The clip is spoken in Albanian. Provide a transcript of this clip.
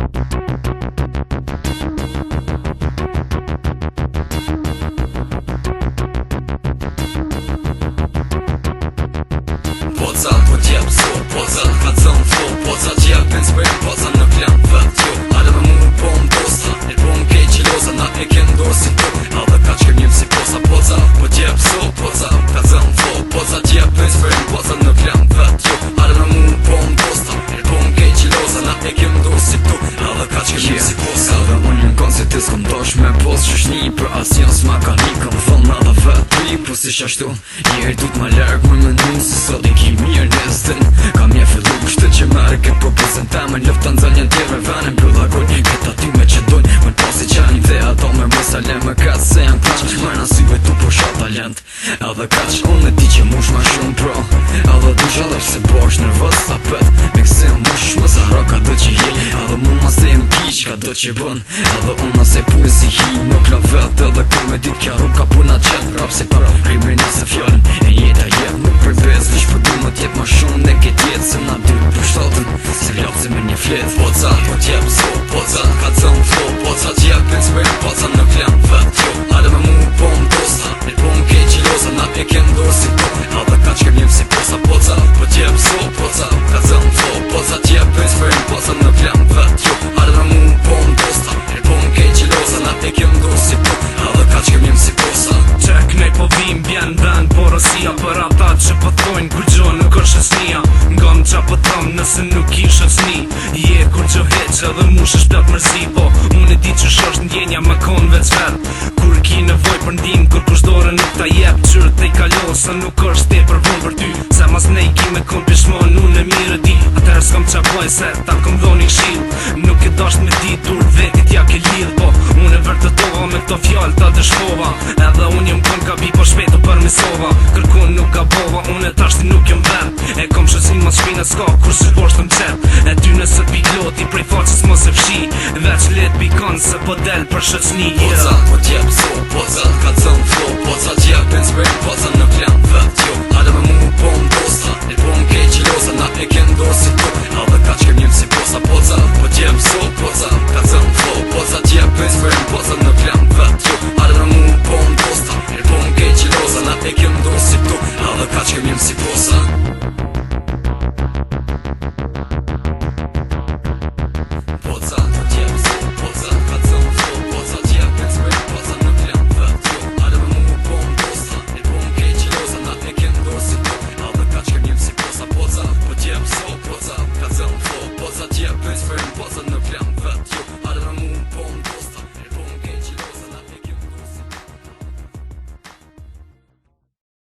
Poca po t'jep so, poca ka thëm flow, poca t'jep inspire, poca në plan vet jo. Are me mu po m'dosta, e po m'kej qiloza, na e kem dorë si tu, edhe ka që njëm si posa. Poca po t'jep so, poca ka thëm flow, poca t'jep inspire, poca në plan vet jo. Are me mu po m'dosta, e po m'kej qiloza, na e kem dorë si tu, edhe ka që njëm si posa. Edhe unë në koncertis kom dosh me pos qëshni, për asjon s'ma ka një kom thëm edhe vet tri, po si shashtu njeri tut ma lërg më menu se sot i ki mirë nestin. Kam je fillu kështë që mërë ke propozën temen, lëftan zëlljen tjeve venin pëlla gojnë, këta ty me që dojnë më pasi qenjë dhe ato me mësale më katë se janë plaq, mërna syve tu po sha talent edhe kaq. Unë e ti që mush ma shumë pro, edhe du gjallar se bosh nervës sa pet, me këse mush më zahra ka do që hi, edhe mu ma se më kiq ka do që bën, edhe unë ma se puj si hi nuk la vet, edhe kur me dit kja rrup ka puna qet rap se para krimin se fjallin e jeta jet nuk për bez vish për du më tjep ma shumë ne ke tjetë se na dy për shtatën se lopë se me një flet. Poca po t'jep so, poca ka thëm flow, poca t'jep inspire, poca në plan vet jo. Are me mu po m'dosta, e po m'kej qiloza, na e kem dorë si tu, edhe ka që njëm si posa. Poca po t'jep so, poca ka thëm flow, poca t'jep inspire, poca në plan vet jo. Are me mu po m'dosta, e po m'kej qiloza, na e kem dorë si tu, edhe ka që njëm si posa. Qek nej po vim bjen vend porosia, për ata që po thojnë kur gjo nuk është snia. Ngam qa po tham nëse nuk ishë sni, je kur gjo heq edhe mush është plot mërzi, po unë e di që shosht ndjenja me kon vec vet. Kur ki nevoj për ndim, kur kushdore nuk ta jep, qyrë te i kalo se nuk është te për vun për ty, se mas nej ki me kon pishmon unë e mire di. Atër s'kam qa boj se ta kom dhoni kshil, nuk e dasht me di dur vetit ja ke lidh, po unë e vërtetova me këto fjall ta dëshkova, edhe unë jem kon ka bi po shpetu për misova, kërkun nuk ka bova, unë e tashti nuk jem vend, e kom shësin mas shpina s'ka kur së bosht të mqet, e ty nëse pi kloti prej faqës mos e fshi, veç let pikon se po del për shëcni. Poca po t'jep so, poca ka thëm flow, poca t'jep inspire, poca në plan